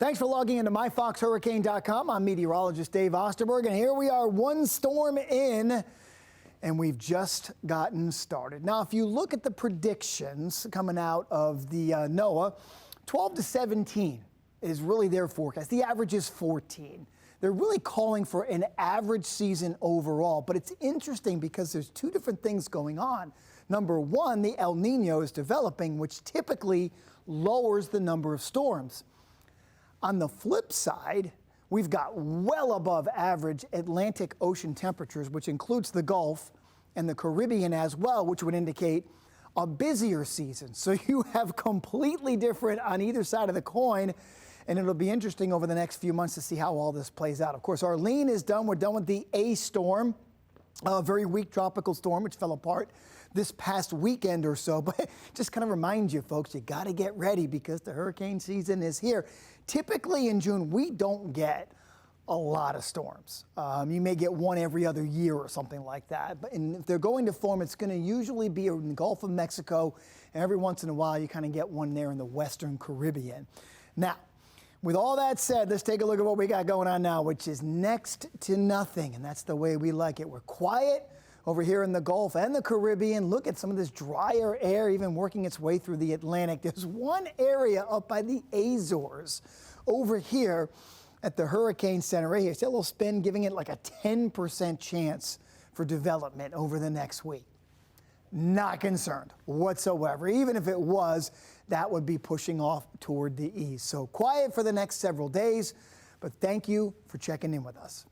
Thanks for logging into myfoxhurricane.com. I'm meteorologist Dave Osterberg, and here we are, one storm in, and we've just gotten started. Now, if you look at the predictions coming out of the NOAA, 12 to 17 is really their forecast. The average is 14. They're really calling for an average season overall, but it's interesting because there's two different things going on. Number one, the El Nino is developing, which typically lowers the number of storms. On the flip side, we've got well above average Atlantic Ocean temperatures, which includes the Gulf and the Caribbean as well, which would indicate a busier season. So you have completely different on either side of the coin, and it'll be interesting over the next few months to see how all this plays out. Of course, Arlene is done. We're done with the A storm, a very weak tropical storm, which fell apart this past weekend or so. But just kind of remind you, folks, you got to get ready because the hurricane season is here. Typically in June, we don't get a lot of storms. You may get one every other year or something like that. But if they're going to form, it's going to usually be in the Gulf of Mexico. And every once in a while, you kind of get one there in the Western Caribbean. Now, with all that said, let's take a look at what we got going on now, which is next to nothing. And that's the way we like it. We're quiet over here in the Gulf and the Caribbean. Look at some of this drier air even working its way through the Atlantic. There's one area up by the Azores over here at the Hurricane Center right here. See a little spin, giving it like a 10% chance for development over the next week. Not concerned whatsoever. Even if it was, that would be pushing off toward the east. So quiet for the next several days, but thank you for checking in with us.